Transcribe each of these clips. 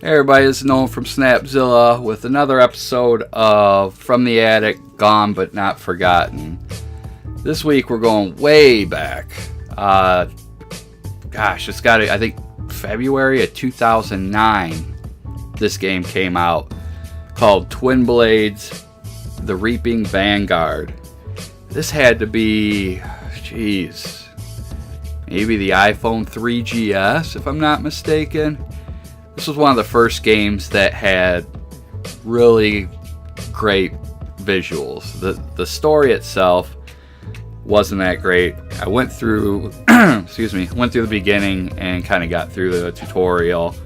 Hey everybody, this is Nolan from Snapzilla with another episode of From the Attic, Gone But Not Forgotten. This week we're going way back. It's got to, I think, February of 2009 this game came out, called Twin Blades, The Reaping Vanguard. This had to be, maybe the iPhone 3GS, if I'm not mistaken. This was one of the first games that had really great visuals. The story itself wasn't that great. I went through, went through the beginning and kind of got through the tutorial,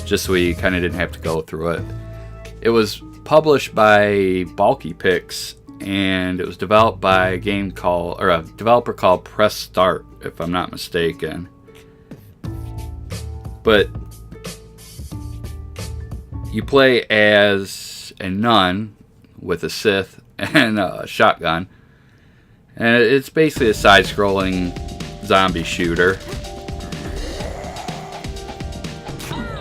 just so we kind of didn't have to go through it. It was published by Bulkypix, and it was developed by a developer called Press Start, if I'm not mistaken. But you play as a nun with a Sith and a shotgun, and it's basically a side-scrolling zombie shooter.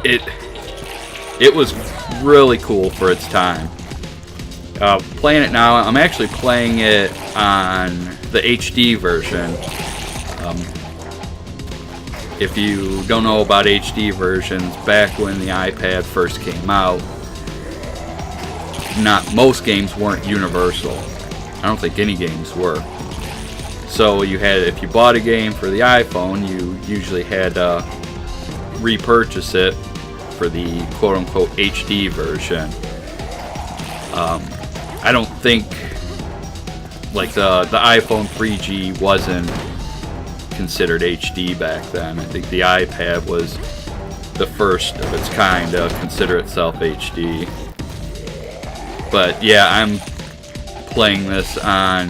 It was really cool for its time. Playing it now, I'm actually playing it on the HD version. If you don't know about HD versions, back when the iPad first came out, not most games weren't universal. I don't think any games were. So if you bought a game for the iPhone, you usually had to repurchase it for the quote-unquote HD version. I don't think the iPhone 3G wasn't considered HD back then. I think the iPad was the first of its kind to consider itself HD. But yeah, I'm playing this on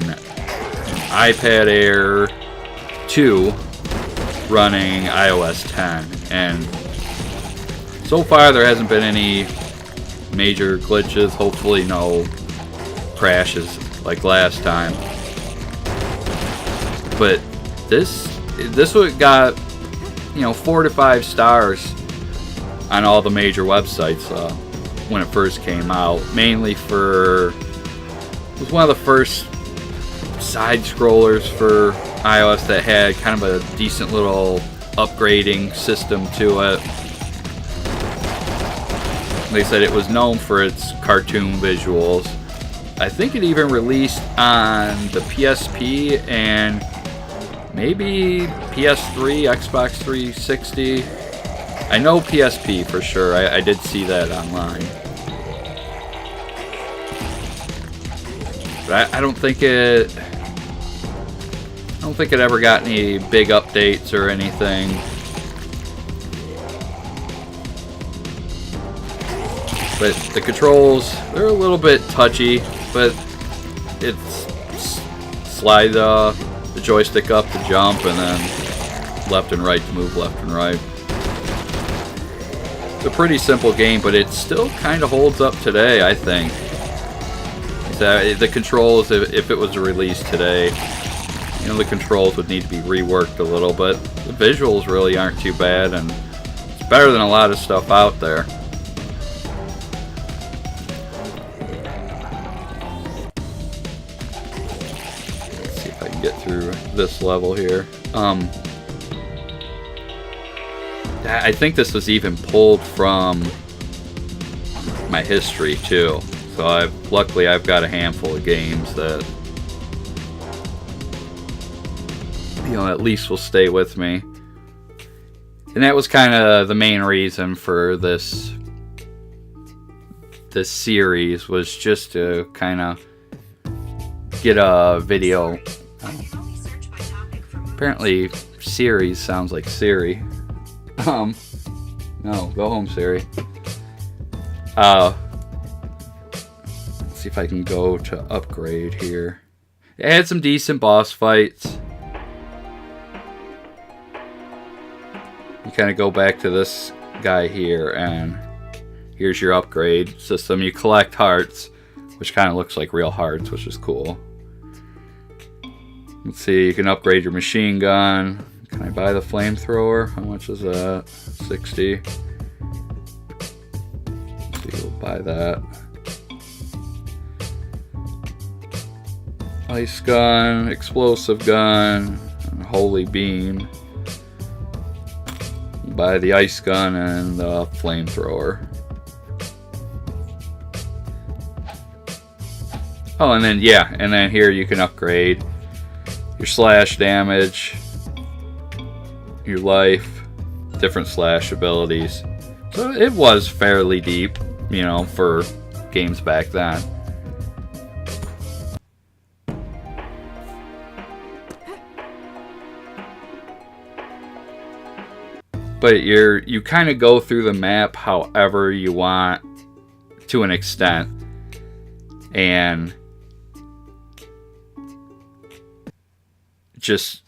iPad Air 2 running iOS 10, and so far there hasn't been any major glitches, hopefully no crashes like last time. But this one got 4 to 5 stars on all the major websites when it first came out. Mainly it was one of the first side scrollers for iOS that had kind of a decent little upgrading system to it. They said it was known for its cartoon visuals. I think it even released on the PSP and maybe PS3, Xbox 360. I know PSP for sure. I did see that online. But I don't think it ever got any big updates or anything. But the controls, they're a little bit touchy, but it's slide the joystick up to jump, and then left and right to move left and right. It's a pretty simple game, but it still kind of holds up today, I think. The controls, if it was released today, the controls would need to be reworked a little, but the visuals really aren't too bad, and it's better than a lot of stuff out there. Get through this level here. I think this was even pulled from my history too. So luckily I've got a handful of games that at least will stay with me. And that was kind of the main reason for this series, was just to kind of get a video. Apparently series sounds like Siri. No, go home, Siri. Let's see if I can go to upgrade here. It had some decent boss fights. You kind of go back to this guy here, and here's your upgrade system. You collect hearts, which kind of looks like real hearts, which is cool. Let's see, you can upgrade your machine gun. Can I buy the flamethrower? How much is that? 60. buy that. Ice gun, explosive gun, and holy beam. Buy the ice gun and the flamethrower. Oh, and then yeah, and then here you can upgrade your slash damage, your life, different slash abilities. So it was fairly deep, you know, for games back then. But you kind of go through the map however you want to an extent. And just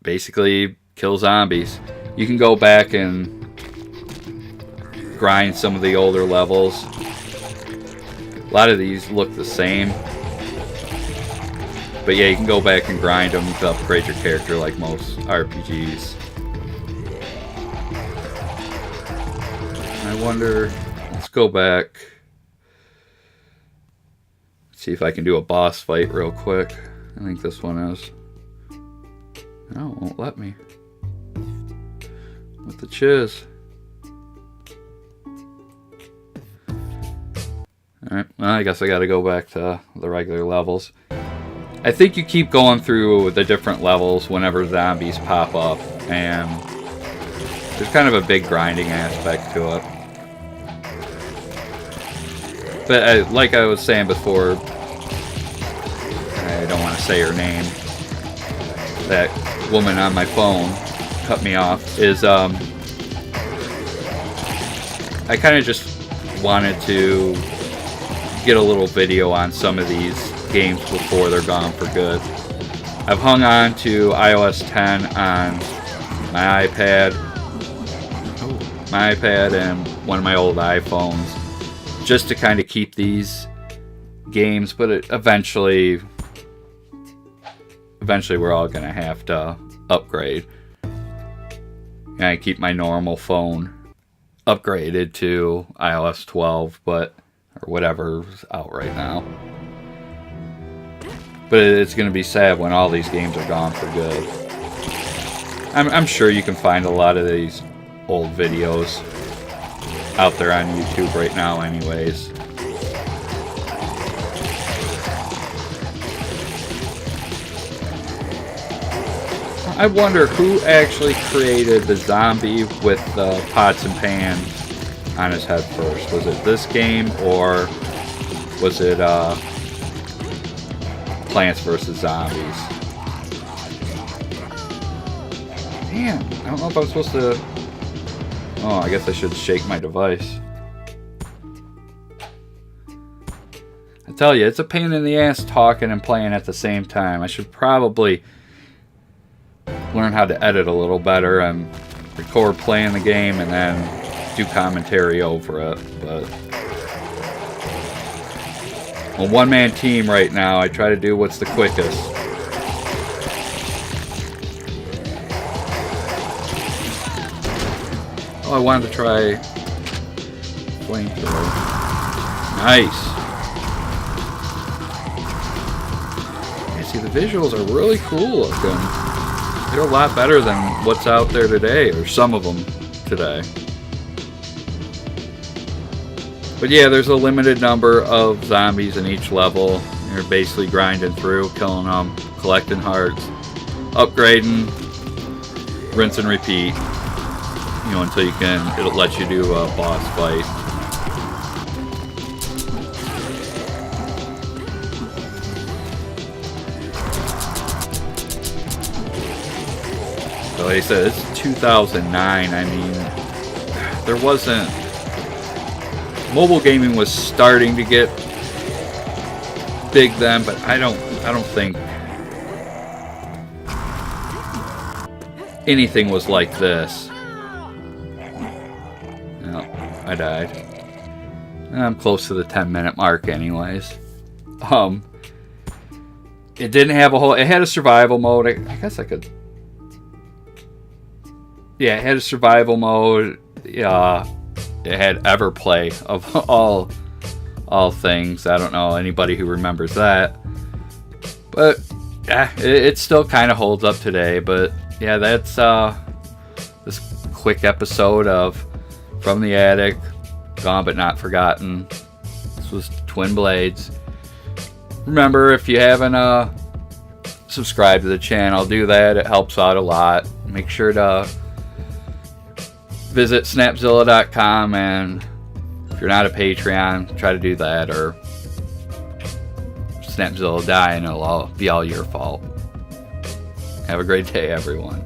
basically kill zombies. You can go back and grind some of the older levels. A lot of these look the same. But yeah, you can go back and grind them to upgrade your character like most RPGs. I wonder, let's go back. See if I can do a boss fight real quick. I think this one is. No, it won't let me. With the chiz. Alright, well, I guess I gotta go back to the regular levels. I think you keep going through the different levels whenever zombies pop up, and there's kind of a big grinding aspect to it. But like I was saying before, I don't want to say her name, that woman on my phone cut me off, is I kind of just wanted to get a little video on some of these games before they're gone for good. I've hung on to iOS 10 on my iPad and one of my old iPhones just to kind of keep these games, but eventually we're all gonna have to upgrade. And I keep my normal phone upgraded to iOS 12, or whatever's out right now. But it's gonna be sad when all these games are gone for good. I'm sure you can find a lot of these old videos out there on YouTube right now anyways. I wonder who actually created the zombie with the pots and pans on his head first. Was it this game, or was it Plants vs. Zombies? Damn, I don't know if I'm supposed to... Oh, I guess I should shake my device. I tell you, it's a pain in the ass talking and playing at the same time. I should probably learn how to edit a little better and record playing the game and then do commentary over it. But a one-man team right now, I try to do what's the quickest. Oh, I wanted to try flamethrower. Nice. Yeah, see, the visuals are really cool looking. They're a lot better than what's out there today, or some of them today. But yeah, there's a limited number of zombies in each level. You're basically grinding through, killing them, collecting hearts, upgrading, rinse and repeat. You know, until it'll let you do a boss fight. So like I said, it's 2009. I mean, there wasn't... Mobile gaming was starting to get big then, but I don't think anything was like this. No, I died. I'm close to the 10-minute mark anyways. It didn't have a whole... It had a survival mode. I guess I could... Yeah, it had a survival mode. Yeah. it had Everplay of all things. I don't know anybody who remembers that, but yeah, it still kind of holds up today. But yeah, that's this quick episode of From the Attic, Gone But Not Forgotten. This was Twin Blades. Remember, if you haven't subscribed to the channel, do that. It helps out a lot. Make sure to visit snapzilla.com, and if you're not a Patreon, try to do that, or Snapzilla will die and it'll all be all your fault. Have a great day, everyone.